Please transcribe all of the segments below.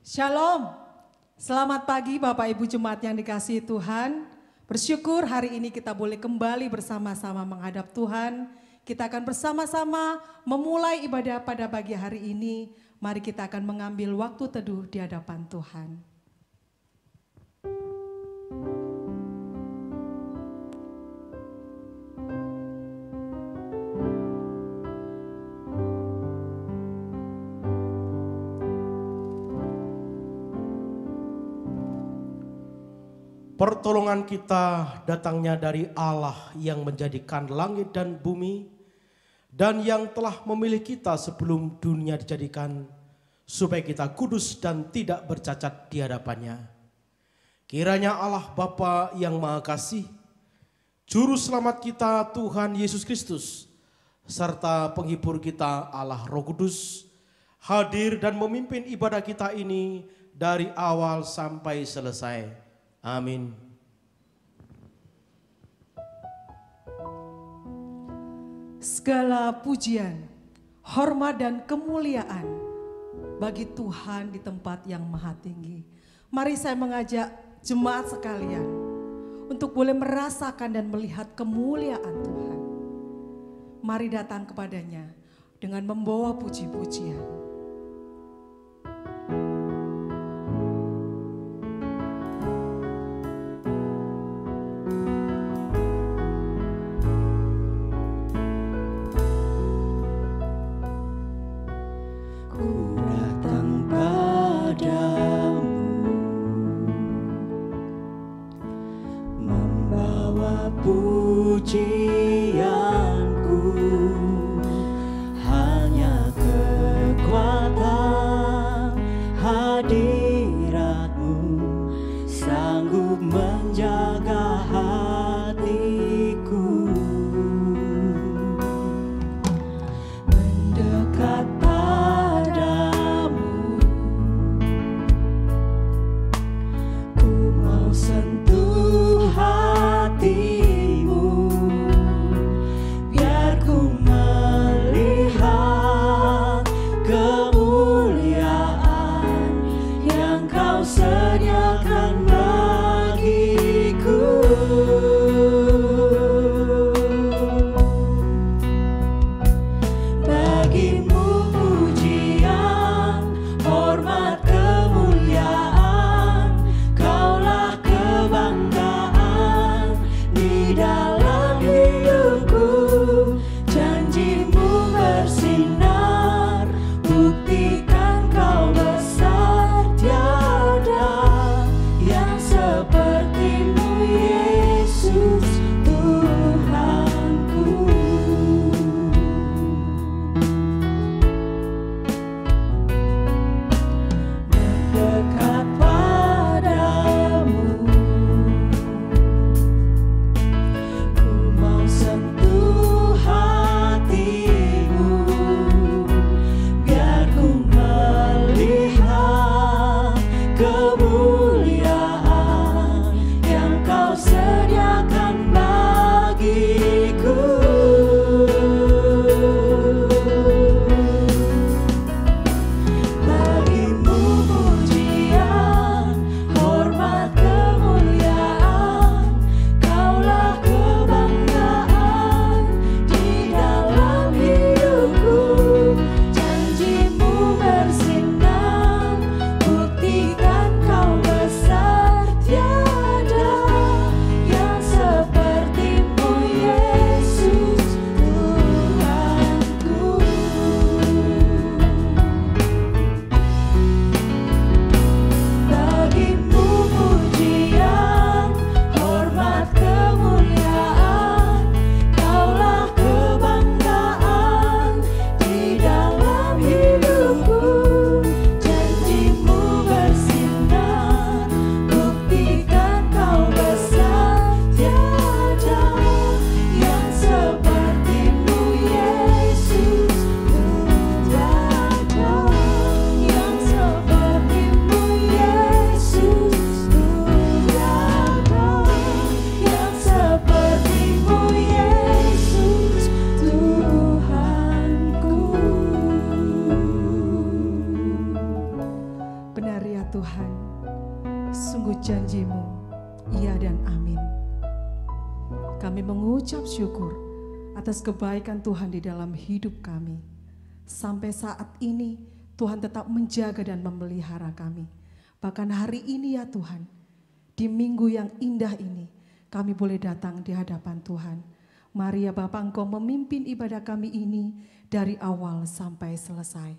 Shalom, selamat pagi Bapak Ibu Jemaat yang dikasihi Tuhan. Bersyukur hari ini kita boleh kembali bersama-sama menghadap Tuhan. Kita akan bersama-sama memulai ibadah pada pagi hari ini. Mari kita akan mengambil waktu teduh di hadapan Tuhan. Pertolongan kita datangnya dari Allah yang menjadikan langit dan bumi dan yang telah memilih kita sebelum dunia dijadikan supaya kita kudus dan tidak bercacat di hadapannya. Kiranya Allah Bapa yang Maha Kasih, Juru Selamat kita Tuhan Yesus Kristus, serta penghibur kita Allah Roh Kudus, hadir dan memimpin ibadah kita ini dari awal sampai selesai. Amin. Segala pujian, hormat dan kemuliaan bagi Tuhan di tempat yang maha tinggi. Mari saya mengajak jemaat sekalian untuk boleh merasakan dan melihat kemuliaan Tuhan. Mari datang kepadanya dengan membawa puji-pujian. Mendekat pada Tuhan, sungguh janji-Mu, iya dan amin. Kami mengucap syukur atas kebaikan Tuhan di dalam hidup kami. Sampai saat ini Tuhan tetap menjaga dan memelihara kami. Bahkan hari ini ya Tuhan, di minggu yang indah ini, kami boleh datang di hadapan Tuhan. Mari ya Bapa, Engkau memimpin ibadah kami ini dari awal sampai selesai.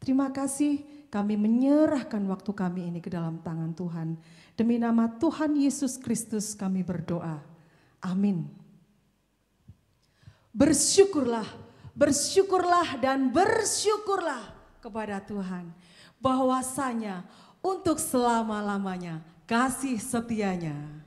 Terima kasih, kami menyerahkan waktu kami ini ke dalam tangan Tuhan. Demi nama Tuhan Yesus Kristus kami berdoa. Amin. Bersyukurlah, bersyukurlah dan bersyukurlah kepada Tuhan. Bahwasanya untuk selama-lamanya kasih setianya.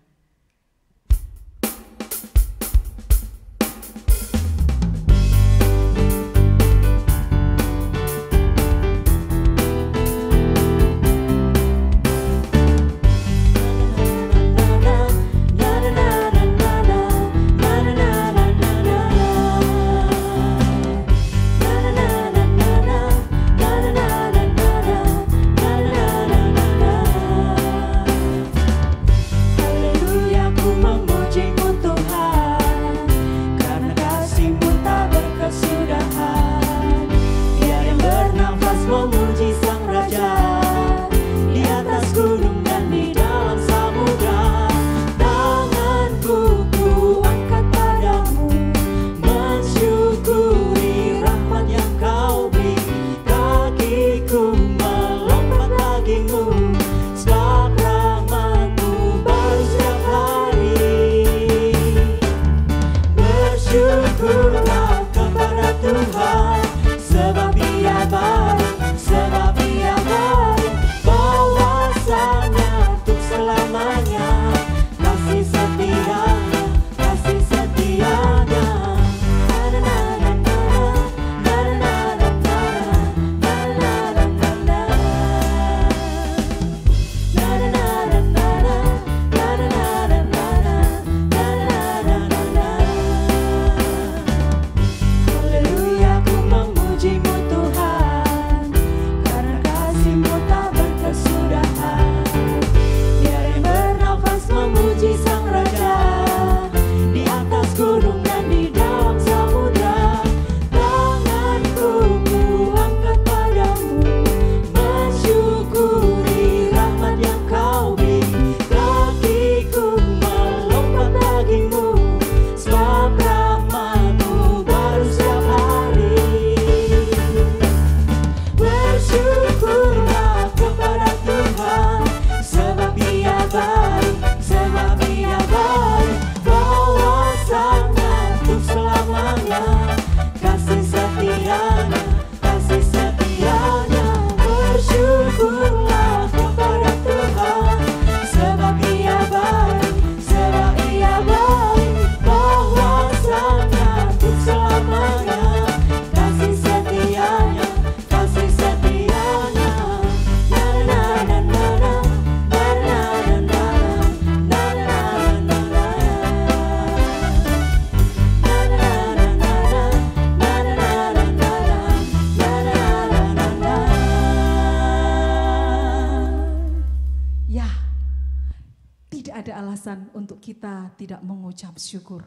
Untuk kita tidak mengucap syukur.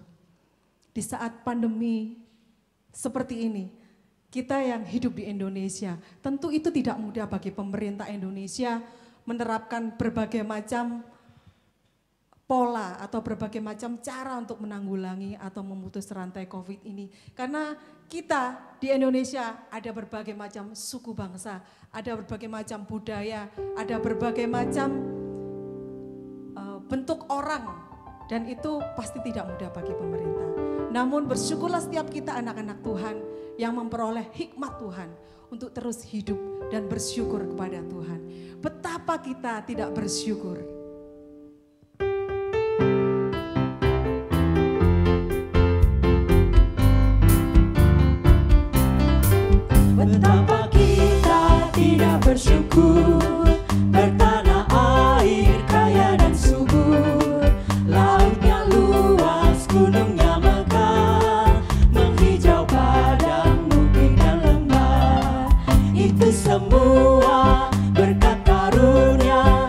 Di saat pandemi seperti ini, kita yang hidup di Indonesia, tentu itu tidak mudah bagi pemerintah Indonesia menerapkan berbagai macam pola atau berbagai macam cara untuk menanggulangi atau memutus rantai COVID ini. Karena kita di Indonesia ada berbagai macam suku bangsa, ada berbagai macam budaya, ada berbagai macam bentuk orang, dan itu pasti tidak mudah bagi pemerintah. Namun bersyukurlah setiap kita anak-anak Tuhan yang memperoleh hikmat Tuhan untuk terus hidup dan bersyukur kepada Tuhan. Betapa kita tidak bersyukur. Betapa kita tidak bersyukur. Bertanah air kaya dan subur, lautnya luas, gunungnya megah, menghijau padang, bukit dan lembah. Itu semua berkat karunia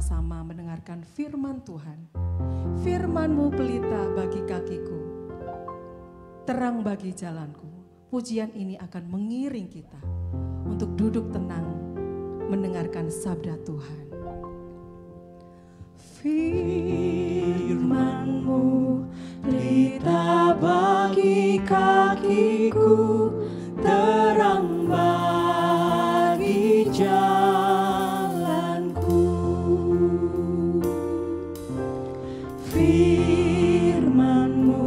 bersama-sama mendengarkan firman Tuhan. Firman-Mu pelita bagi kakiku, terang bagi jalanku. Pujian ini akan mengiring kita untuk duduk tenang mendengarkan sabda Tuhan. Firman-Mu pelita bagi kakiku, terang bagi jalanku. Firman-Mu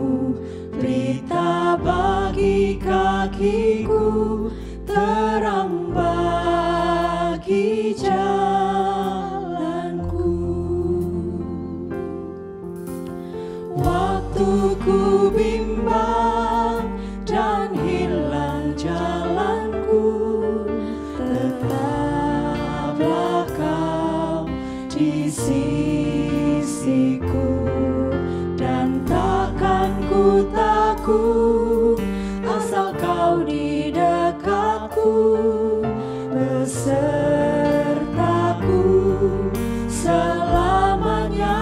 pelita bagi kakiku, terang bagi jalanku. Waktu ku bimbang dan hilang jalanku, tetaplah Kau di sisiku, dan takkan ku takut asal Kau di dekatku, besertaku selamanya.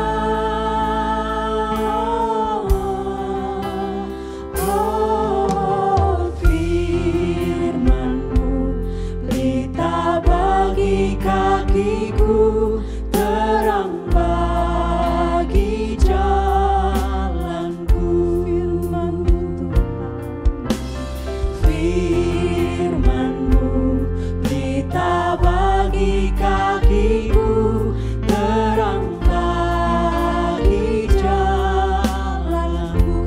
Oh, firman-Mu pelita bagi kakiku, terang bagi jalanku. Firman-Mu pelita bagi kakiku, terang bagi jalanku.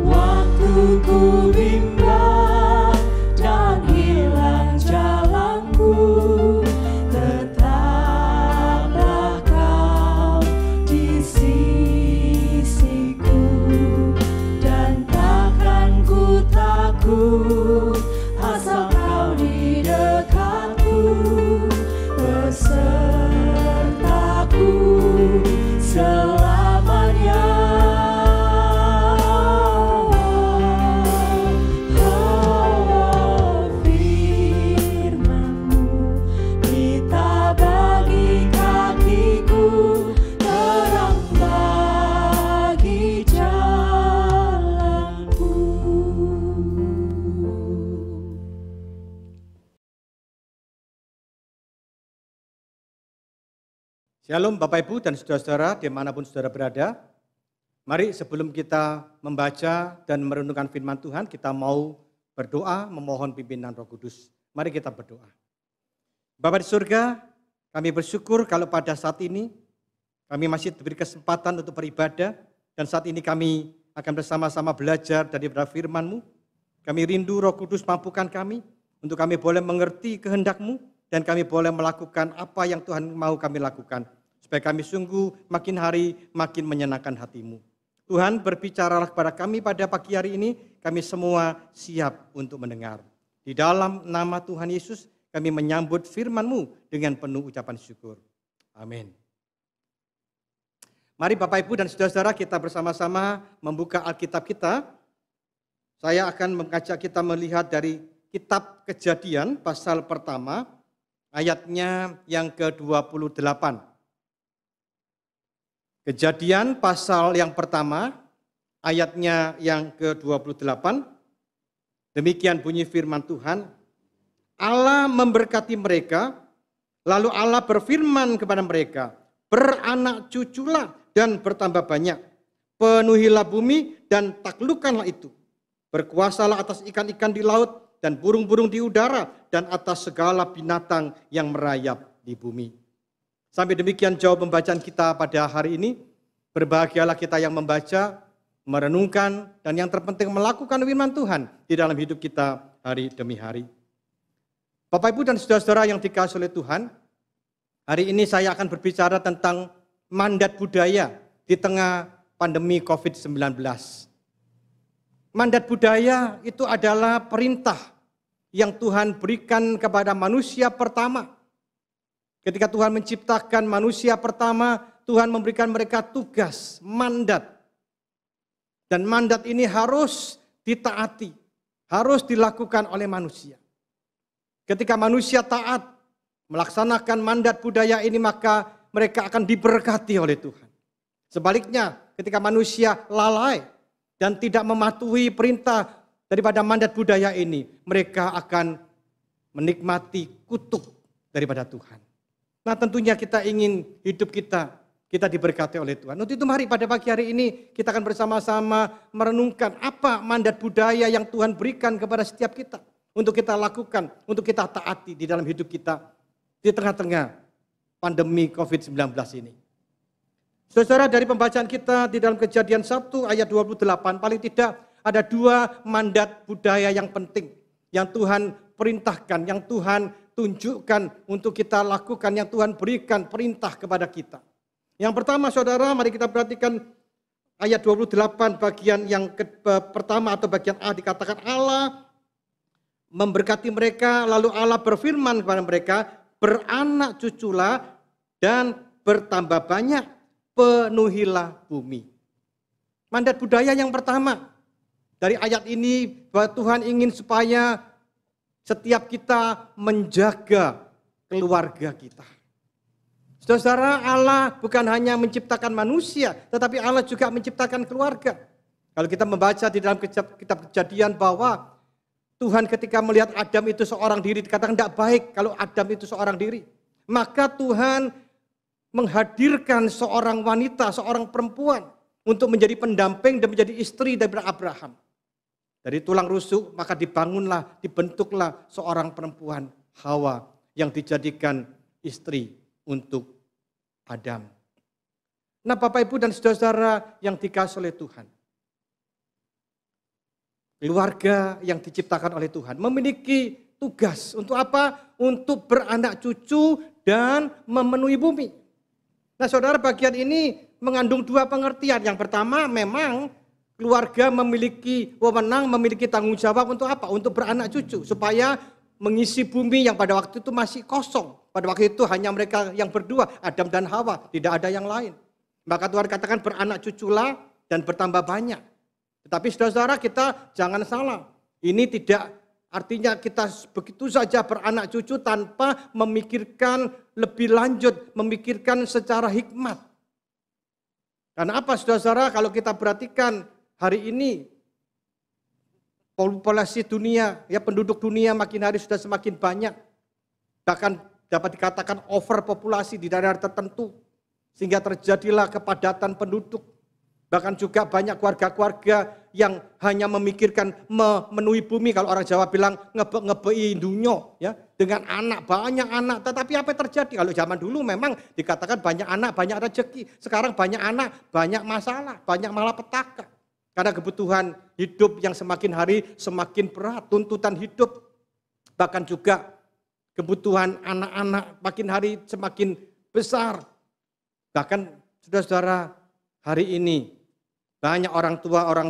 Waktu ku bimbang dan hilang jalanku, tetaplah Kau di sisiku, dan takkan ku takut asal Kau di dekatku, besertaku selamanya. Oh, firman-Mu pelita bagi kakiku, terang bagi jalanku. Shalom Bapak Ibu dan saudara-saudara dimanapun saudara berada. Mari sebelum kita membaca dan merenungkan firman Tuhan, kita mau berdoa memohon pimpinan Roh Kudus. Mari kita berdoa. Bapa di surga, kami bersyukur kalau pada saat ini kami masih diberi kesempatan untuk beribadah, dan saat ini kami akan bersama-sama belajar dari firman-Mu. Kami rindu Roh Kudus mampukan kami untuk kami boleh mengerti kehendak-Mu, dan kami boleh melakukan apa yang Tuhan mau kami lakukan, supaya kami sungguh makin hari makin menyenangkan hati-Mu. Tuhan, berbicaralah kepada kami pada pagi hari ini, kami semua siap untuk mendengar. Di dalam nama Tuhan Yesus, kami menyambut firman-Mu dengan penuh ucapan syukur. Amin. Mari Bapak Ibu dan saudara-saudara, kita bersama-sama membuka Alkitab kita. Saya akan mengajak kita melihat dari kitab Kejadian pasal pertama, ayatnya yang ke-28. Kejadian pasal yang pertama, ayatnya yang ke-28. Demikian bunyi firman Tuhan. Allah memberkati mereka, lalu Allah berfirman kepada mereka, beranak cuculah dan bertambah banyak. Penuhilah bumi dan taklukkanlah itu. Berkuasalah atas ikan-ikan di laut dan burung-burung di udara dan atas segala binatang yang merayap di bumi. Sampai demikian jauh pembacaan kita pada hari ini. Berbahagialah kita yang membaca, merenungkan, dan yang terpenting melakukan firman Tuhan di dalam hidup kita hari demi hari. Bapak Ibu dan saudara-saudara yang dikasihi oleh Tuhan, hari ini saya akan berbicara tentang mandat budaya di tengah pandemi COVID-19. Mandat budaya itu adalah perintah yang Tuhan berikan kepada manusia pertama. Ketika Tuhan menciptakan manusia pertama, Tuhan memberikan mereka tugas, mandat. Dan mandat ini harus ditaati, harus dilakukan oleh manusia. Ketika manusia taat, melaksanakan mandat budaya ini, maka mereka akan diberkati oleh Tuhan. Sebaliknya, ketika manusia lalai dan tidak mematuhi perintah daripada mandat budaya ini, mereka akan menikmati kutuk daripada Tuhan. Nah, tentunya kita ingin hidup kita diberkati oleh Tuhan. Untuk itu mari pada pagi hari ini kita akan bersama-sama merenungkan apa mandat budaya yang Tuhan berikan kepada setiap kita. Untuk kita lakukan, untuk kita taati di dalam hidup kita di tengah-tengah pandemi COVID-19 ini. Saudara, dari pembacaan kita di dalam Kejadian 1 ayat 28, paling tidak ada 2 mandat budaya yang penting yang Tuhan perintahkan, yang Tuhan tunjukkan untuk kita lakukan, yang Tuhan berikan perintah kepada kita. Yang pertama, saudara, mari kita perhatikan ayat 28 bagian yang pertama atau bagian A, dikatakan Allah memberkati mereka, lalu Allah berfirman kepada mereka, beranak cuculah dan bertambah banyak, penuhilah bumi. Mandat budaya yang pertama dari ayat ini bahwa Tuhan ingin supaya setiap kita menjaga keluarga kita. Saudara, Allah bukan hanya menciptakan manusia, tetapi Allah juga menciptakan keluarga. Kalau kita membaca di dalam kitab Kejadian bahwa Tuhan ketika melihat Adam itu seorang diri, dikatakan tidak baik kalau Adam itu seorang diri. Maka Tuhan menghadirkan seorang wanita, seorang perempuan untuk menjadi pendamping dan menjadi istri dari Abraham. Dari tulang rusuk maka dibentuklah seorang perempuan, Hawa, yang dijadikan istri untuk Adam. Nah, Bapak, Ibu, dan saudara-saudara yang dikasihi oleh Tuhan. Keluarga yang diciptakan oleh Tuhan memiliki tugas untuk apa? Untuk beranak cucu dan memenuhi bumi. Nah, saudara, bagian ini mengandung 2 pengertian. Yang pertama, memang keluarga memiliki wewenang, memiliki tanggung jawab untuk apa? Untuk beranak cucu, supaya mengisi bumi yang pada waktu itu masih kosong. Pada waktu itu hanya mereka yang berdua, Adam dan Hawa, tidak ada yang lain. Maka Tuhan katakan beranak cuculah dan bertambah banyak. Tetapi saudara-saudara, kita jangan salah. Ini tidak artinya kita begitu saja beranak cucu tanpa memikirkan lebih lanjut, memikirkan secara hikmat. Karena apa, saudara-saudara, kalau kita perhatikan hari ini populasi dunia, ya penduduk dunia makin hari sudah semakin banyak. Bahkan dapat dikatakan overpopulasi di daerah tertentu. Sehingga terjadilah kepadatan penduduk. Bahkan juga banyak keluarga-keluarga yang hanya memikirkan memenuhi bumi. Kalau orang Jawa bilang ngebei dunyo, ya, dengan anak, banyak anak. Tetapi apa yang terjadi? Kalau zaman dulu memang dikatakan banyak anak, banyak rezeki. Sekarang banyak anak, banyak masalah, banyak malapetaka. Karena kebutuhan hidup yang semakin hari semakin berat, tuntutan hidup. Bahkan juga kebutuhan anak-anak makin hari semakin besar. Bahkan saudara-saudara, hari ini banyak orang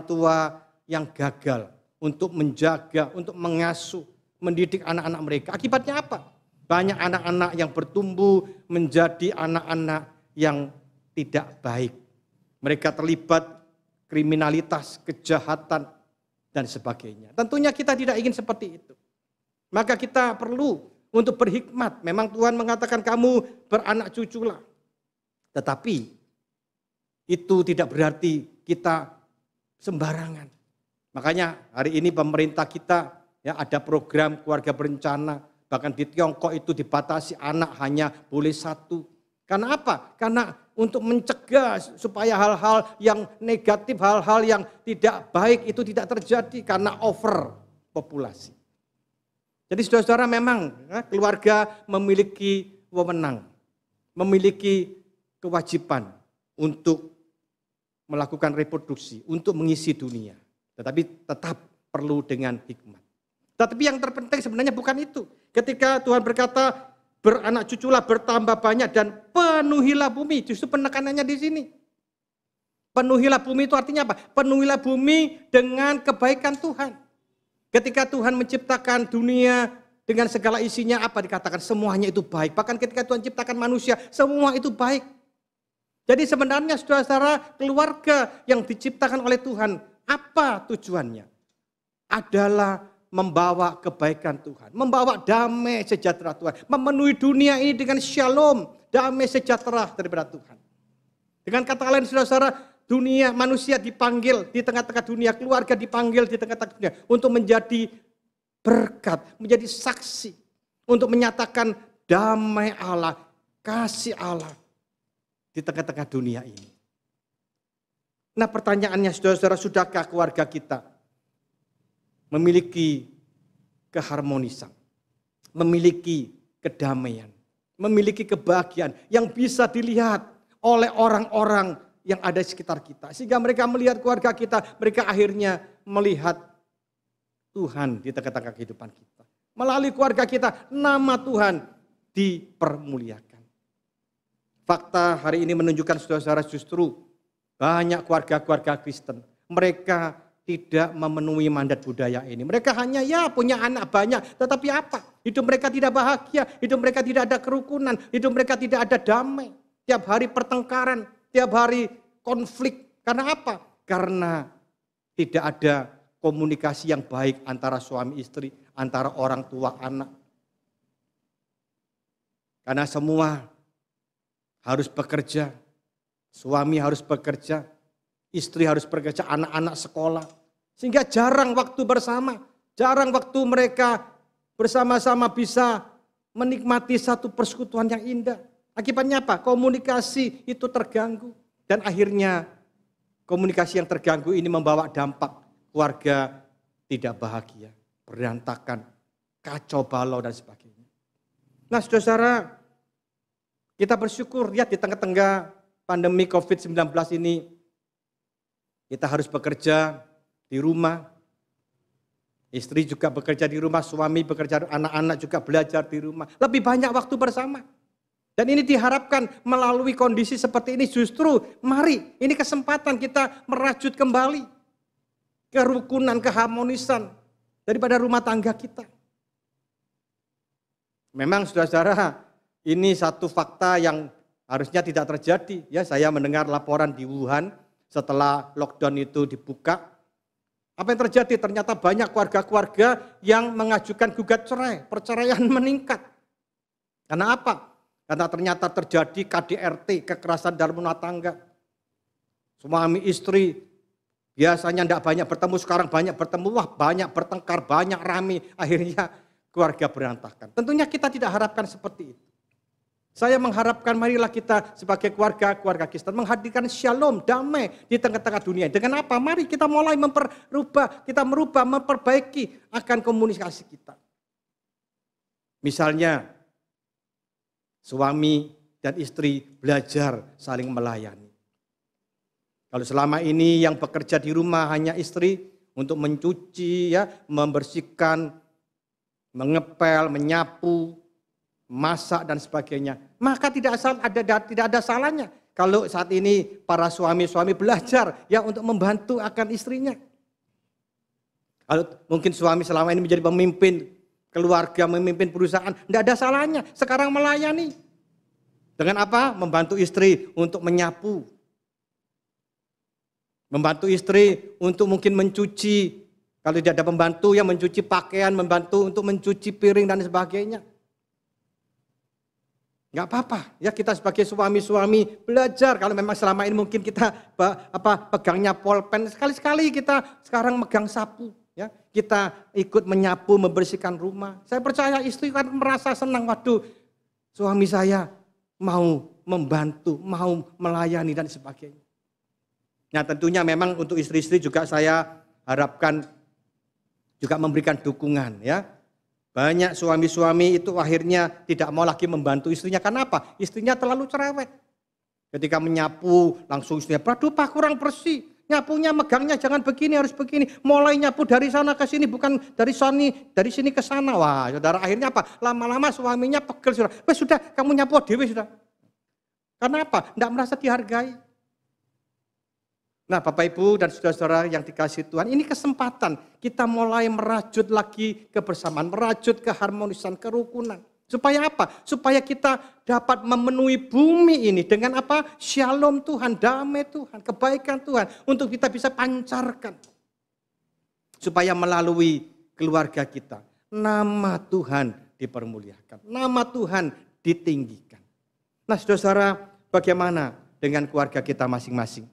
tua yang gagal untuk menjaga, untuk mengasuh, mendidik anak-anak mereka. Akibatnya apa? Banyak anak-anak yang bertumbuh menjadi anak-anak yang tidak baik. Mereka terlibat kriminalitas, kejahatan, dan sebagainya. Tentunya kita tidak ingin seperti itu. Maka kita perlu untuk berhikmat. Memang Tuhan mengatakan kamu beranak cuculah. Tetapi itu tidak berarti kita sembarangan. Makanya hari ini pemerintah kita ya ada program keluarga berencana. Bahkan di Tiongkok itu dibatasi anak hanya boleh 1. Karena apa? Karena untuk mencegah supaya hal-hal yang negatif, hal-hal yang tidak baik itu tidak terjadi karena overpopulasi. Jadi saudara-saudara, memang keluarga memiliki wewenang, memiliki kewajiban untuk melakukan reproduksi, untuk mengisi dunia. Tetapi tetap perlu dengan hikmat. Tetapi yang terpenting sebenarnya bukan itu. Ketika Tuhan berkata beranak cuculah, bertambah banyak dan penuhilah bumi. Justru penekanannya di sini. Penuhilah bumi itu artinya apa? Penuhilah bumi dengan kebaikan Tuhan. Ketika Tuhan menciptakan dunia dengan segala isinya, apa dikatakan? Semuanya itu baik. Bahkan ketika Tuhan ciptakan manusia, semua itu baik. Jadi sebenarnya saudara-saudara, keluarga yang diciptakan oleh Tuhan, apa tujuannya? Adalah membawa kebaikan Tuhan, membawa damai sejahtera Tuhan, memenuhi dunia ini dengan shalom, damai sejahtera daripada Tuhan. Dengan kata lain saudara-saudara, dunia manusia dipanggil di tengah-tengah dunia, keluarga dipanggil di tengah-tengah dunia untuk menjadi berkat, menjadi saksi, untuk menyatakan damai Allah, kasih Allah di tengah-tengah dunia ini. Nah pertanyaannya saudara-saudara, sudahkah keluarga kita memiliki keharmonisan, memiliki kedamaian, memiliki kebahagiaan yang bisa dilihat oleh orang-orang yang ada di sekitar kita. Sehingga mereka melihat keluarga kita, mereka akhirnya melihat Tuhan di tengah-tengah kehidupan kita. Melalui keluarga kita, nama Tuhan dipermuliakan. Fakta hari ini menunjukkan saudara-saudara justru banyak keluarga-keluarga Kristen, mereka tidak memenuhi mandat budaya ini. Mereka hanya punya anak banyak, tetapi apa? Hidup mereka tidak bahagia, hidup mereka tidak ada kerukunan, hidup mereka tidak ada damai. Tiap hari pertengkaran, tiap hari konflik. Karena apa? Karena tidak ada komunikasi yang baik antara suami istri, antara orang tua anak. Karena semua harus bekerja. Suami harus bekerja, istri harus bekerja, anak-anak sekolah. Sehingga jarang waktu bersama, jarang waktu mereka bersama-sama bisa menikmati satu persekutuan yang indah. Akibatnya apa? Komunikasi itu terganggu. Dan akhirnya komunikasi yang terganggu ini membawa dampak keluarga tidak bahagia, berantakan, kacau balau dan sebagainya. Nah saudara-saudara, kita bersyukur lihat di tengah-tengah pandemi COVID-19 ini, kita harus bekerja di rumah. Istri juga bekerja di rumah, suami bekerja, anak-anak juga belajar di rumah. Lebih banyak waktu bersama. Dan ini diharapkan melalui kondisi seperti ini justru mari, ini kesempatan kita merajut kembali kerukunan, keharmonisan daripada rumah tangga kita. Memang saudara-saudara, ini satu fakta yang harusnya tidak terjadi. Ya, saya mendengar laporan di Wuhan setelah lockdown itu dibuka. Apa yang terjadi? Ternyata banyak keluarga-keluarga yang mengajukan gugat cerai, perceraian meningkat. Karena apa? Karena ternyata terjadi KDRT, kekerasan dalam rumah tangga. Suami istri biasanya tidak banyak bertemu, sekarang banyak bertemu, banyak bertengkar, banyak rame, akhirnya keluarga berantakan. Tentunya kita tidak harapkan seperti itu. Saya mengharapkan marilah kita sebagai keluarga Kristen menghadirkan shalom, damai di tengah-tengah dunia. Dengan apa? Mari kita mulai memperbaiki akan komunikasi kita. Misalnya, suami dan istri belajar saling melayani. Kalau selama ini yang bekerja di rumah hanya istri untuk mencuci, membersihkan, mengepel, menyapu, masak dan sebagainya, maka tidak ada salahnya kalau saat ini para suami-suami belajar untuk membantu akan istrinya. Kalau mungkin suami selama ini menjadi pemimpin keluarga, memimpin perusahaan, tidak ada salahnya sekarang melayani. Dengan apa? Membantu istri untuk menyapu, membantu istri untuk mungkin mencuci, kalau tidak ada pembantu yang mencuci pakaian, membantu untuk mencuci piring dan sebagainya. Enggak apa-apa, kita sebagai suami-suami belajar. Kalau memang selama ini mungkin kita pegangnya polpen, sekali-sekali kita sekarang megang sapu, kita ikut menyapu, membersihkan rumah. Saya percaya istri kan merasa senang, waduh, suami saya mau membantu, mau melayani dan sebagainya. Nah, tentunya memang untuk istri-istri juga saya harapkan juga memberikan dukungan, Banyak suami-suami itu akhirnya tidak mau lagi membantu istrinya. Karena apa? Istrinya terlalu cerewet. Ketika menyapu, langsung istrinya, "Aduh Pak, kurang bersih. Nyapunya, megangnya jangan begini, harus begini. Mulai nyapu dari sana ke sini, bukan dari sini ke sana." Wah, saudara, akhirnya apa? Lama-lama suaminya pegel, saudara. "Wes sudah, kamu nyapu dewe sudah." Karena apa? Tidak merasa dihargai. Nah, Bapak Ibu dan saudara-saudara yang dikasihi Tuhan, ini kesempatan kita mulai merajut lagi kebersamaan, merajut keharmonisan, kerukunan. Supaya apa? Supaya kita dapat memenuhi bumi ini dengan apa? Shalom Tuhan, damai Tuhan, kebaikan Tuhan, untuk kita bisa pancarkan. Supaya melalui keluarga kita, nama Tuhan dipermuliakan, nama Tuhan ditinggikan. Nah saudara-saudara, bagaimana dengan keluarga kita masing-masing?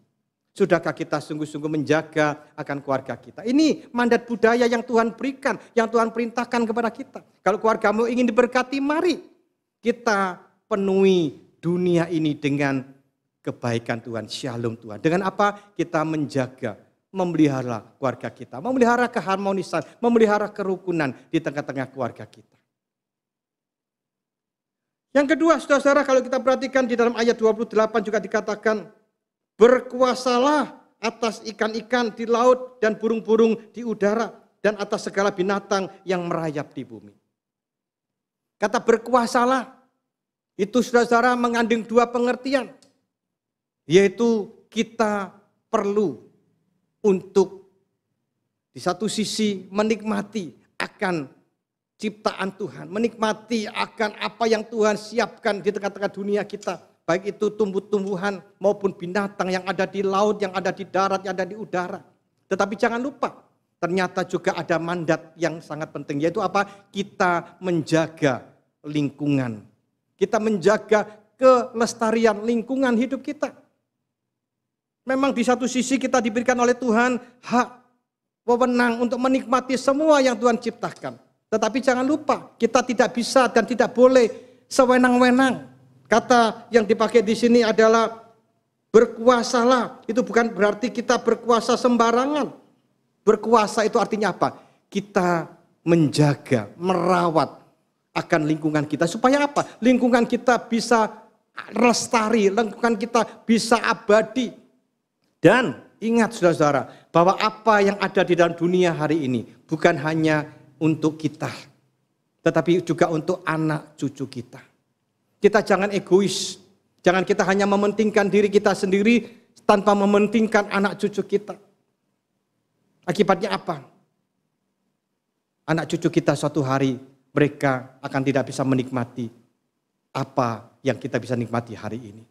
Sudahkah kita sungguh-sungguh menjaga akan keluarga kita? Ini mandat budaya yang Tuhan berikan, yang Tuhan perintahkan kepada kita. Kalau keluargamu ingin diberkati, mari kita penuhi dunia ini dengan kebaikan Tuhan, shalom Tuhan. Dengan apa? Kita menjaga, memelihara keluarga kita, memelihara keharmonisan, memelihara kerukunan di tengah-tengah keluarga kita. Yang kedua, saudara-saudara, kalau kita perhatikan di dalam ayat 28 juga dikatakan, berkuasalah atas ikan-ikan di laut dan burung-burung di udara dan atas segala binatang yang merayap di bumi. Kata berkuasalah itu saudara-saudara mengandung dua pengertian. Yaitu kita perlu untuk di satu sisi menikmati akan ciptaan Tuhan. Menikmati akan apa yang Tuhan siapkan di tengah-tengah dunia kita. Baik itu tumbuh-tumbuhan maupun binatang yang ada di laut, yang ada di darat, yang ada di udara. Tetapi jangan lupa, ternyata juga ada mandat yang sangat penting. Yaitu apa? Kita menjaga lingkungan. Kita menjaga kelestarian lingkungan hidup kita. Memang di satu sisi kita diberikan oleh Tuhan hak wewenang untuk menikmati semua yang Tuhan ciptakan. Tetapi jangan lupa, kita tidak bisa dan tidak boleh sewenang-wenang. Kata yang dipakai di sini adalah berkuasalah. Itu bukan berarti kita berkuasa sembarangan. Berkuasa itu artinya apa? Kita menjaga, merawat akan lingkungan kita. Supaya apa? Lingkungan kita bisa lestari, lingkungan kita bisa abadi. Dan ingat saudara-saudara, bahwa apa yang ada di dalam dunia hari ini bukan hanya untuk kita, tetapi juga untuk anak cucu kita. Kita jangan egois, jangan kita hanya mementingkan diri kita sendiri tanpa mementingkan anak cucu kita. Akibatnya apa? Anak cucu kita suatu hari mereka akan tidak bisa menikmati apa yang kita bisa nikmati hari ini.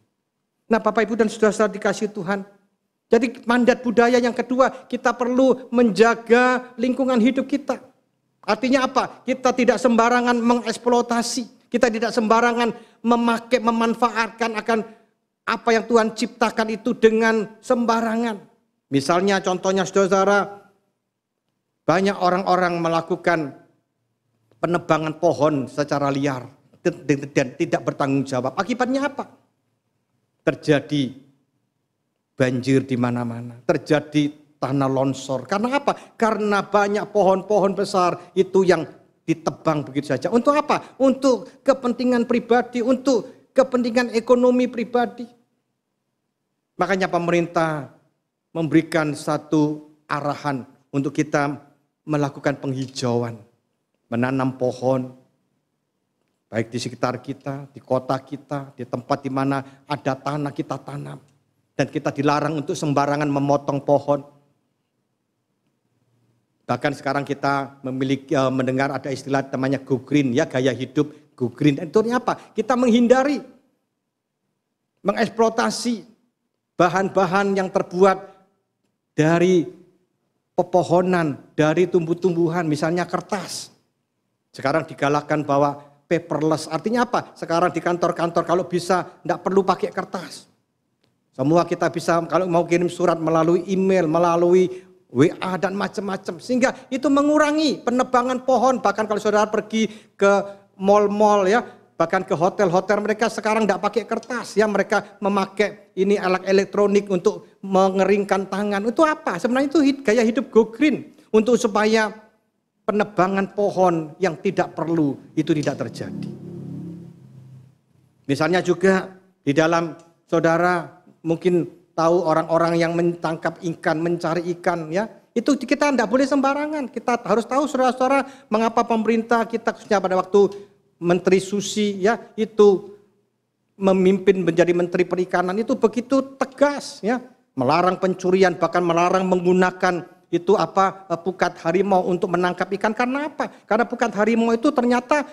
Nah Bapak Ibu dan saudara-saudara dikasihi Tuhan, jadi mandat budaya yang kedua, kita perlu menjaga lingkungan hidup kita. Artinya apa? Kita tidak sembarangan mengeksploitasi. Kita tidak sembarangan memakai, memanfaatkan akan apa yang Tuhan ciptakan itu dengan sembarangan. Misalnya contohnya saudara-saudara, banyak orang-orang melakukan penebangan pohon secara liar dan tidak bertanggung jawab. Akibatnya apa? Terjadi banjir di mana-mana, terjadi tanah longsor. Karena apa? Karena banyak pohon-pohon besar itu yang ditebang begitu saja. Untuk apa? Untuk kepentingan pribadi, untuk kepentingan ekonomi pribadi. Makanya pemerintah memberikan satu arahan untuk kita melakukan penghijauan, menanam pohon, baik di sekitar kita, di kota kita, di tempat di mana ada tanah kita tanam. Dan kita dilarang untuk sembarangan memotong pohon. Bahkan sekarang kita mendengar ada istilah namanya go green, ya, gaya hidup go green. Itu apa? Kita menghindari, mengeksploitasi bahan-bahan yang terbuat dari pepohonan, dari tumbuh-tumbuhan, misalnya kertas. Sekarang digalakkan bahwa paperless, artinya apa? Sekarang di kantor-kantor kalau bisa tidak perlu pakai kertas. Semua kita bisa kalau mau kirim surat melalui email, melalui WA dan macam-macam. Sehingga itu mengurangi penebangan pohon. Bahkan kalau saudara pergi ke mall-mall ya, bahkan ke hotel-hotel mereka sekarang tidak pakai kertas ya, mereka memakai ini alat elektronik untuk mengeringkan tangan. Itu apa? Sebenarnya itu gaya hidup go green untuk supaya penebangan pohon yang tidak perlu itu tidak terjadi. Misalnya juga di dalam saudara mungkin tahu orang-orang yang menangkap ikan, mencari ikan ya. Itu kita tidak boleh sembarangan. Kita harus tahu saudara-saudara mengapa pemerintah kita khususnya pada waktu Menteri Susi ya itu memimpin menjadi Menteri Perikanan itu begitu tegas ya. Melarang pencurian, bahkan melarang menggunakan itu pukat harimau untuk menangkap ikan. Karena apa? Karena pukat harimau itu ternyata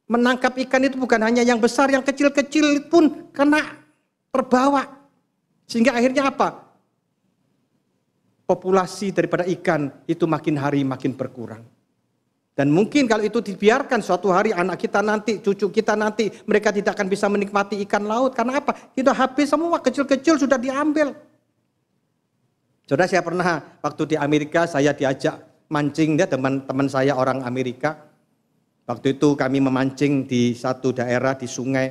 menangkap ikan itu bukan hanya yang besar, yang kecil-kecil pun kena terbawa. Sehingga akhirnya apa? Populasi daripada ikan itu makin hari makin berkurang. Dan mungkin kalau itu dibiarkan suatu hari anak kita nanti, cucu kita nanti, mereka tidak akan bisa menikmati ikan laut. Karena apa? Kita habis semua, kecil-kecil sudah diambil. Saudara, saya pernah waktu di Amerika, saya diajak mancing, ya, teman-teman saya orang Amerika. Waktu itu kami memancing di satu daerah di sungai.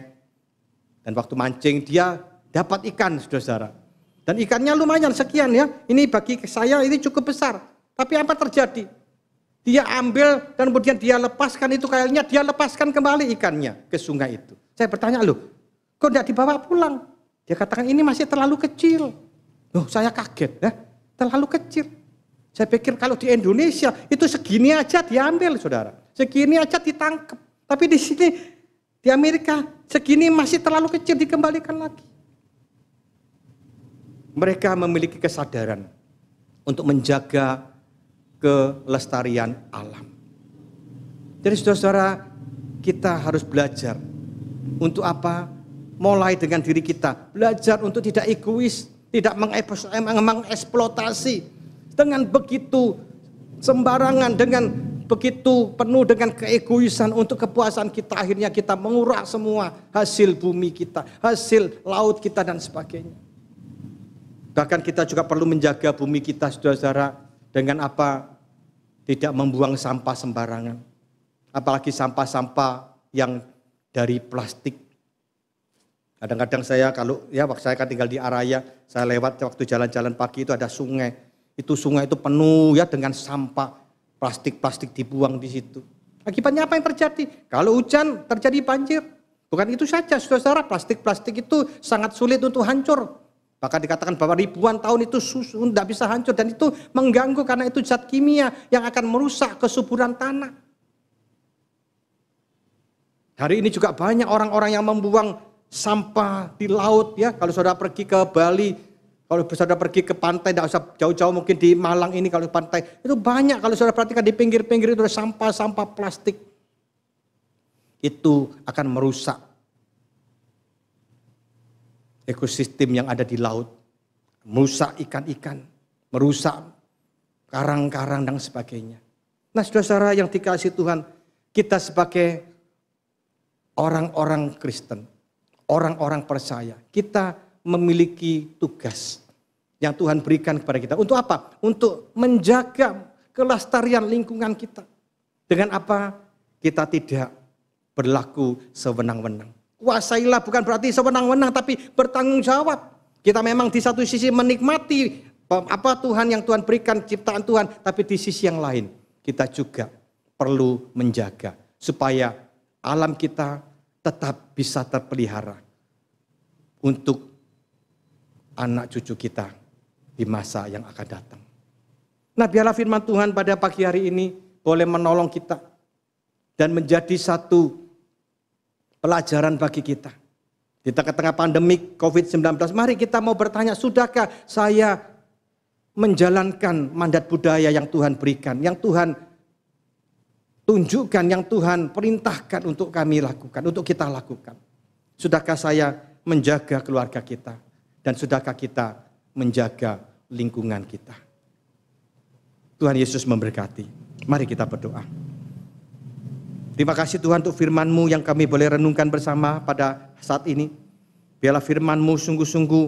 Dan waktu mancing dia dapat ikan, saudara. Dan ikannya lumayan sekian ya. Ini bagi saya ini cukup besar. Tapi apa terjadi? Dia ambil dan kemudian dia lepaskan itu kayaknya, dia lepaskan kembali ikannya ke sungai itu. Saya bertanya, loh, kok tidak dibawa pulang? Dia katakan ini masih terlalu kecil. Loh, saya kaget ya, terlalu kecil. Saya pikir kalau di Indonesia itu segini aja diambil, saudara. Segini aja ditangkap. Tapi di sini, di Amerika, segini masih terlalu kecil, dikembalikan lagi. Mereka memiliki kesadaran untuk menjaga kelestarian alam. Jadi saudara-saudara, kita harus belajar untuk apa? Mulai dengan diri kita, belajar untuk tidak egois, tidak mengeksploitasi dengan begitu sembarangan, dengan begitu penuh dengan keegoisan untuk kepuasan kita. Akhirnya kita menguras semua hasil bumi kita, hasil laut kita dan sebagainya. Bahkan kita juga perlu menjaga bumi kita, saudara-saudara, dengan apa? Tidak membuang sampah sembarangan. Apalagi sampah-sampah yang dari plastik. Kadang-kadang saya waktu saya kan tinggal di Araya, saya lewat waktu jalan-jalan pagi itu ada sungai. Itu sungai itu penuh ya dengan sampah plastik-plastik dibuang di situ. Akibatnya apa yang terjadi? Kalau hujan terjadi banjir. Bukan itu saja, saudara-saudara, plastik-plastik itu sangat sulit untuk hancur. Bahkan dikatakan bahwa ribuan tahun itu tidak bisa hancur dan itu mengganggu karena itu zat kimia yang akan merusak kesuburan tanah. Hari ini juga banyak orang-orang yang membuang sampah di laut ya. Kalau saudara pergi ke Bali, kalau saudara pergi ke pantai, tidak usah jauh-jauh mungkin di Malang ini kalau pantai, itu banyak kalau saudara perhatikan di pinggir-pinggir itu ada sampah-sampah plastik. Itu akan merusak ekosistem yang ada di laut, merusak ikan-ikan, merusak karang-karang dan sebagainya. Nah, saudara-saudara yang dikasihi Tuhan, kita sebagai orang-orang Kristen, orang-orang percaya, kita memiliki tugas yang Tuhan berikan kepada kita. Untuk apa? Untuk menjaga kelestarian lingkungan kita. Dengan apa? Kita tidak berlaku sewenang-wenang. Kuasailah bukan berarti sewenang-wenang, tapi bertanggung jawab. Kita memang di satu sisi menikmati apa Tuhan yang Tuhan berikan, ciptaan Tuhan. Tapi di sisi yang lain, kita juga perlu menjaga. Supaya alam kita tetap bisa terpelihara. Untuk anak cucu kita di masa yang akan datang. Nah, biarlah firman Tuhan pada pagi hari ini boleh menolong kita. Dan menjadi satu pelajaran bagi kita. Di tengah-tengah pandemi COVID-19, mari kita mau bertanya, sudahkah saya menjalankan mandat budaya yang Tuhan berikan, yang Tuhan tunjukkan, yang Tuhan perintahkan untuk kami lakukan, untuk kita lakukan. Sudahkah saya menjaga keluarga kita, dan sudahkah kita menjaga lingkungan kita. Tuhan Yesus memberkati. Mari kita berdoa. Terima kasih Tuhan untuk firman-Mu yang kami boleh renungkan bersama pada saat ini. Biarlah firman-Mu sungguh-sungguh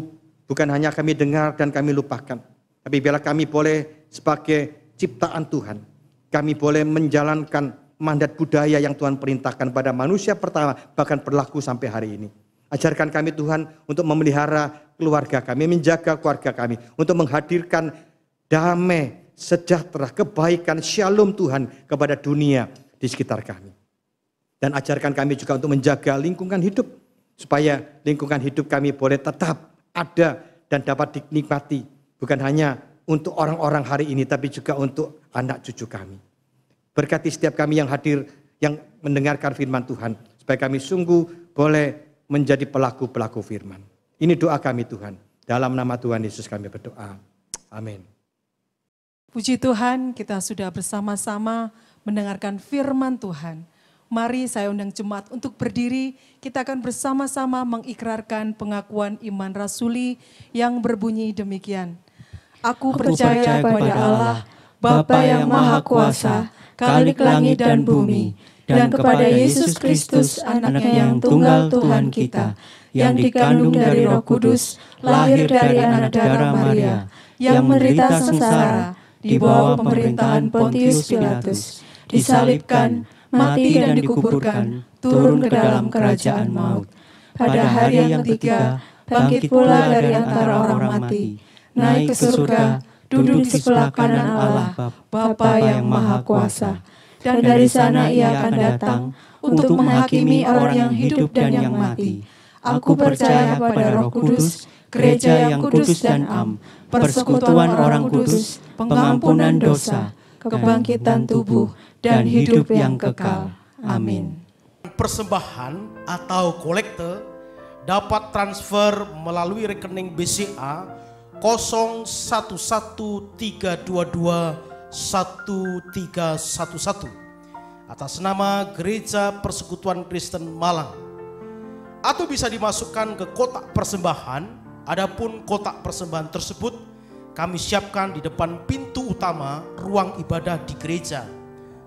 bukan hanya kami dengar dan kami lupakan. Tapi biarlah kami boleh sebagai ciptaan Tuhan. Kami boleh menjalankan mandat budaya yang Tuhan perintahkan pada manusia pertama. Bahkan berlaku sampai hari ini. Ajarkan kami Tuhan untuk memelihara keluarga kami. Menjaga keluarga kami. Untuk menghadirkan damai, sejahtera, kebaikan, shalom Tuhan kepada dunia di sekitar kami. Dan ajarkan kami juga untuk menjaga lingkungan hidup. Supaya lingkungan hidup kami boleh tetap ada dan dapat dinikmati. Bukan hanya untuk orang-orang hari ini, tapi juga untuk anak cucu kami. Berkati setiap kami yang hadir, yang mendengarkan firman Tuhan. Supaya kami sungguh boleh menjadi pelaku-pelaku firman. Ini doa kami Tuhan. Dalam nama Tuhan Yesus kami berdoa. Amin. Puji Tuhan, kita sudah bersama-sama mendengarkan firman Tuhan. Mari saya undang jemaat untuk berdiri, kita akan bersama-sama mengikrarkan pengakuan iman rasuli yang berbunyi demikian. Aku percaya kepada Allah, Bapa yang Maha Kuasa, Khalik langit dan bumi, dan kepada Yesus Kristus, anaknya yang tunggal Tuhan kita, yang dikandung dari Roh Kudus, lahir dari anak darah Maria, yang menderita sengsara di bawah pemerintahan Pontius Pilatus, disalibkan, mati dan dikuburkan, turun ke dalam kerajaan maut. Pada hari yang ketiga, bangkit pula dari antara orang mati, naik ke surga, duduk di sebelah kanan Allah, Bapa yang Maha Kuasa. Dan dari sana ia akan datang untuk menghakimi orang yang hidup dan yang mati. Aku percaya pada Roh Kudus, gereja yang kudus dan am, persekutuan orang kudus, pengampunan dosa, kebangkitan tubuh, dan hidup yang kekal. Amin. Persembahan atau kolekte dapat transfer melalui rekening BCA 0113221311 atas nama Gereja Persekutuan Kristen Malang, atau bisa dimasukkan ke kotak persembahan. Adapun kotak persembahan tersebut kami siapkan di depan pintu utama ruang ibadah di gereja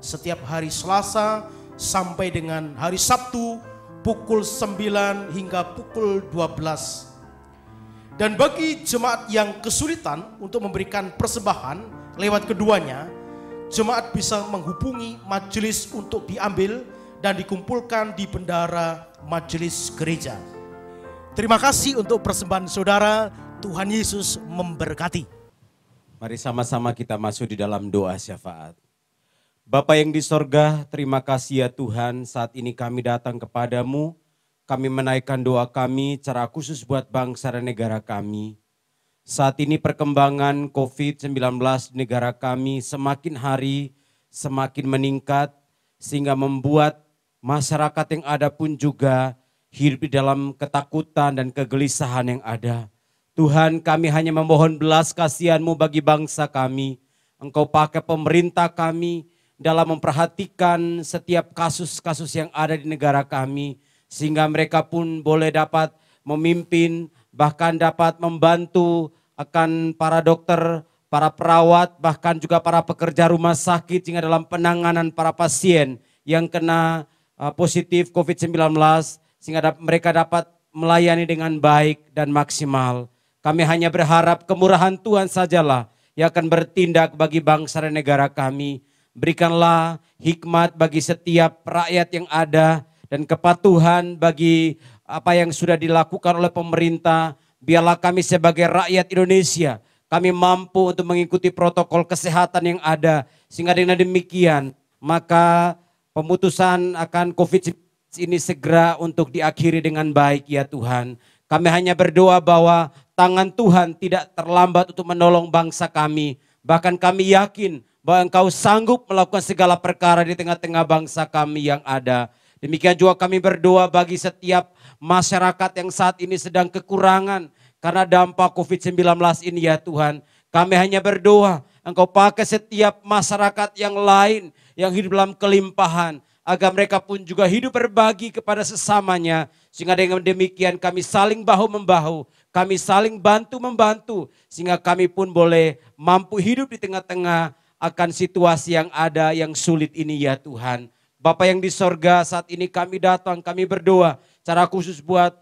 setiap hari Selasa sampai dengan hari Sabtu pukul 9 hingga pukul 12. Dan bagi jemaat yang kesulitan untuk memberikan persembahan lewat keduanya, jemaat bisa menghubungi majelis untuk diambil dan dikumpulkan di bendahara majelis gereja. Terima kasih untuk persembahan saudara. Tuhan Yesus memberkati. Mari sama-sama kita masuk di dalam doa syafaat. Bapa yang di sorga, terima kasih ya Tuhan, saat ini kami datang kepadamu. Kami menaikkan doa kami secara khusus buat bangsa dan negara kami. Saat ini perkembangan COVID-19 di negara kami semakin hari semakin meningkat, sehingga membuat masyarakat yang ada pun juga hidup di dalam ketakutan dan kegelisahan yang ada. Tuhan, kami hanya memohon belas kasihan-Mu bagi bangsa kami. Engkau pakai pemerintah kami dalam memperhatikan setiap kasus-kasus yang ada di negara kami, sehingga mereka pun boleh dapat memimpin, bahkan dapat membantu akan para dokter, para perawat, bahkan juga para pekerja rumah sakit sehingga dalam penanganan para pasien yang kena positif COVID-19, sehingga mereka dapat melayani dengan baik dan maksimal. Kami hanya berharap kemurahan Tuhan sajalah yang akan bertindak bagi bangsa dan negara kami. Berikanlah hikmat bagi setiap rakyat yang ada, dan kepatuhan bagi apa yang sudah dilakukan oleh pemerintah. Biarlah kami sebagai rakyat Indonesia, kami mampu untuk mengikuti protokol kesehatan yang ada. Sehingga dengan demikian, maka pemutusan akan COVID-19 ini segera untuk diakhiri dengan baik ya Tuhan. Kami hanya berdoa bahwa tangan Tuhan tidak terlambat untuk menolong bangsa kami. Bahkan kami yakin bahwa Engkau sanggup melakukan segala perkara di tengah-tengah bangsa kami yang ada. Demikian juga kami berdoa bagi setiap masyarakat yang saat ini sedang kekurangan karena dampak COVID-19 ini ya Tuhan. Kami hanya berdoa Engkau pakai setiap masyarakat yang lain yang hidup dalam kelimpahan, agar mereka pun juga hidup berbagi kepada sesamanya. Sehingga dengan demikian kami saling bahu-membahu, kami saling bantu-membantu, sehingga kami pun boleh mampu hidup di tengah-tengah akan situasi yang ada yang sulit ini ya Tuhan. Bapa yang di sorga, saat ini kami datang, kami berdoa secara khusus buat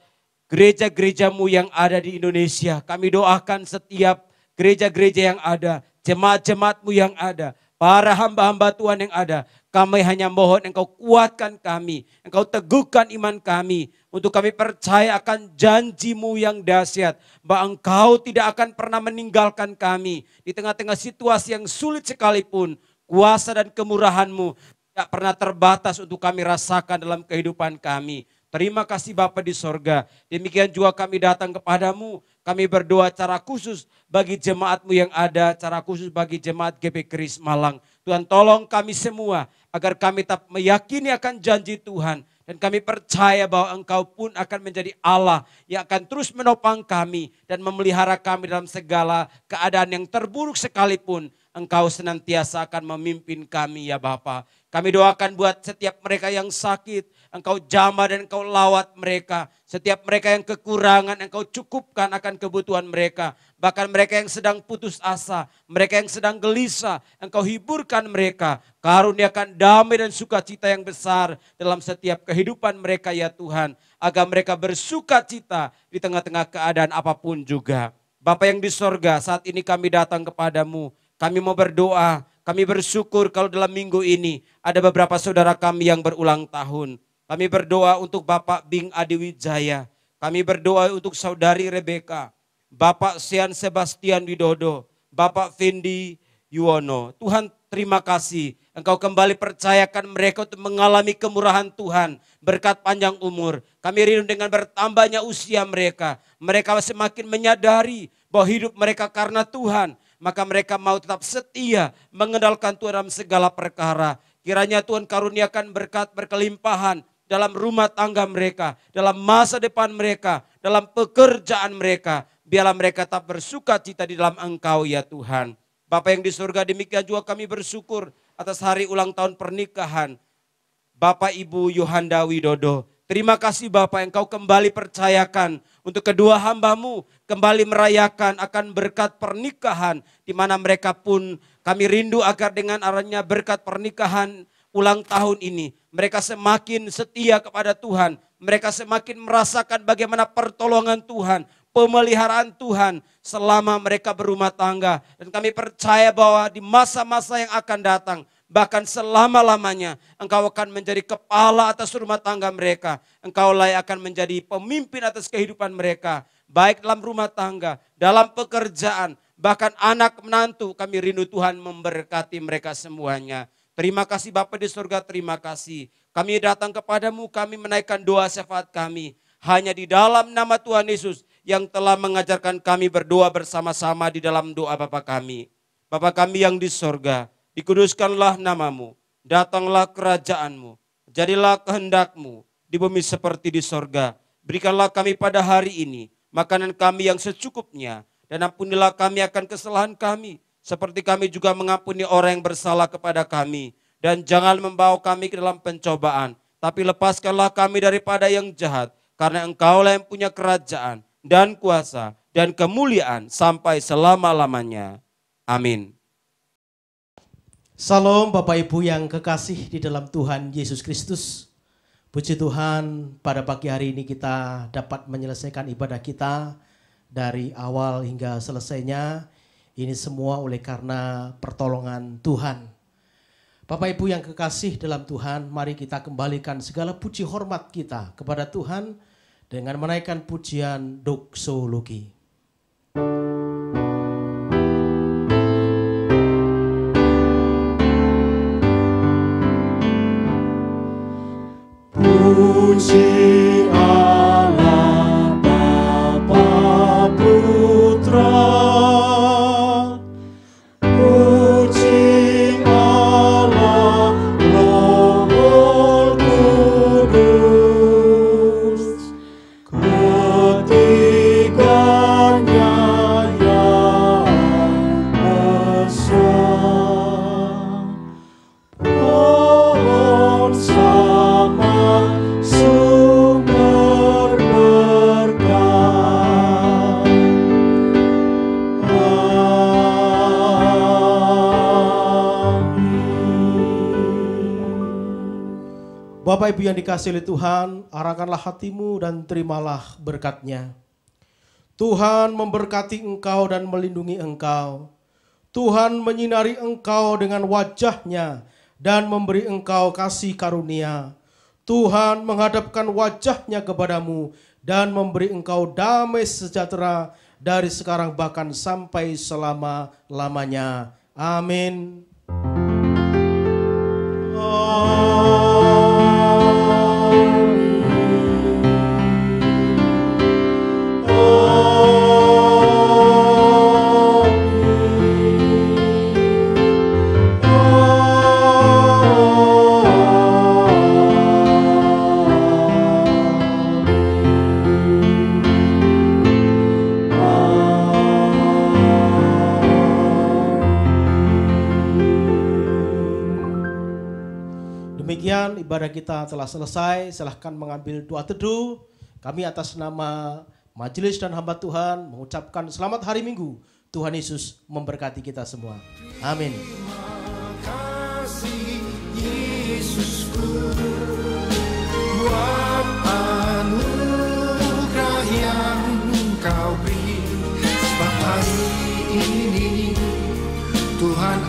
gereja-gereja-Mu yang ada di Indonesia. Kami doakan setiap gereja-gereja yang ada, jemaat-jemaat-Mu yang ada, para hamba-hamba Tuhan yang ada. Kami hanya mohon Engkau kuatkan kami, Engkau teguhkan iman kami, untuk kami percaya akan janji-Mu yang dahsyat, bahwa Engkau tidak akan pernah meninggalkan kami di tengah-tengah situasi yang sulit sekalipun. Kuasa dan kemurahan-Mu tidak pernah terbatas untuk kami rasakan dalam kehidupan kami. Terima kasih Bapa di sorga. Demikian juga kami datang kepadamu. Kami berdoa secara khusus bagi jemaat-Mu yang ada, secara khusus bagi jemaat GP Kris Malang. Tuhan tolong kami semua agar kami tetap meyakini akan janji Tuhan. Dan kami percaya bahwa Engkau pun akan menjadi Allah yang akan terus menopang kami dan memelihara kami dalam segala keadaan yang terburuk sekalipun. Engkau senantiasa akan memimpin kami ya Bapa. Kami doakan buat setiap mereka yang sakit, Engkau jamah dan Engkau lawat mereka. Setiap mereka yang kekurangan, Engkau cukupkan akan kebutuhan mereka. Bahkan mereka yang sedang putus asa, mereka yang sedang gelisah, Engkau hiburkan mereka. Karuniakan damai dan sukacita yang besar dalam setiap kehidupan mereka ya Tuhan. Agar mereka bersukacita di tengah-tengah keadaan apapun juga. Bapa yang di sorga, saat ini kami datang kepadamu. Kami mau berdoa, kami bersyukur kalau dalam minggu ini ada beberapa saudara kami yang berulang tahun. Kami berdoa untuk Bapak Bing Adi Wijaya. Kami berdoa untuk Saudari Rebeka. Bapak Sian Sebastian Widodo. Bapak Vindi Yuwono. Tuhan terima kasih. Engkau kembali percayakan mereka untuk mengalami kemurahan Tuhan. Berkat panjang umur. Kami rindu dengan bertambahnya usia mereka. Mereka semakin menyadari bahwa hidup mereka karena Tuhan. Maka mereka mau tetap setia mengenalkan Tuhan dalam segala perkara. Kiranya Tuhan karuniakan berkat berkelimpahan dalam rumah tangga mereka, dalam masa depan mereka, dalam pekerjaan mereka. Biarlah mereka tetap bersuka cita di dalam Engkau ya Tuhan. Bapa yang di surga, demikian juga kami bersyukur atas hari ulang tahun pernikahan Bapak Ibu Yohanda Widodo. Terima kasih Bapak, Engkau kembali percayakan untuk kedua hamba-Mu kembali merayakan akan berkat pernikahan, di mana mereka pun kami rindu agar dengan adanya berkat pernikahan ulang tahun ini mereka semakin setia kepada Tuhan, mereka semakin merasakan bagaimana pertolongan Tuhan, pemeliharaan Tuhan selama mereka berumah tangga. Dan kami percaya bahwa di masa-masa yang akan datang, bahkan selama-lamanya Engkau akan menjadi kepala atas rumah tangga mereka. Engkau akan menjadi pemimpin atas kehidupan mereka, baik dalam rumah tangga, dalam pekerjaan, bahkan anak menantu. Kami rindu Tuhan memberkati mereka semuanya. Terima kasih Bapa di surga, terima kasih. Kami datang kepadamu, kami menaikkan doa syafaat kami. Hanya di dalam nama Tuhan Yesus yang telah mengajarkan kami berdoa bersama-sama di dalam doa Bapa kami. Bapa kami yang di surga, dikuduskanlah namamu, datanglah kerajaanmu, jadilah kehendakmu di bumi seperti di surga. Berikanlah kami pada hari ini makanan kami yang secukupnya, dan ampunilah kami akan kesalahan kami, seperti kami juga mengampuni orang yang bersalah kepada kami. Dan jangan membawa kami ke dalam pencobaan, tapi lepaskanlah kami daripada yang jahat, karena Engkaulah yang punya kerajaan dan kuasa dan kemuliaan sampai selama-lamanya. Amin. Salam Bapak Ibu yang kekasih di dalam Tuhan Yesus Kristus. Puji Tuhan, pada pagi hari ini kita dapat menyelesaikan ibadah kita dari awal hingga selesainya. Ini semua oleh karena pertolongan Tuhan. Bapak Ibu yang kekasih dalam Tuhan, mari kita kembalikan segala puji hormat kita kepada Tuhan dengan menaikkan pujian doksologi. Puji Allah Bapa Putra, puji Allah Roh Kudus, ketiganya yang esa. Pohon sama sumber berkat. Bapak Ibu yang dikasihi oleh Tuhan, arahkanlah hatimu dan terimalah berkat-Nya. Tuhan memberkati engkau dan melindungi engkau. Tuhan menyinari engkau dengan wajah-Nya dan memberi engkau kasih karunia. Tuhan menghadapkan wajah-Nya kepadamu dan memberi engkau damai sejahtera dari sekarang bahkan sampai selama-lamanya. Amin. demikian ibadah kita telah selesai. Silahkan mengambil doa teduh. Kami atas nama majelis dan hamba Tuhan mengucapkan selamat hari Minggu. Tuhan Yesus memberkati kita semua. Amin. Terima kasih Yesusku buat anugerah yang Kau beri. Sebab hari ini Tuhan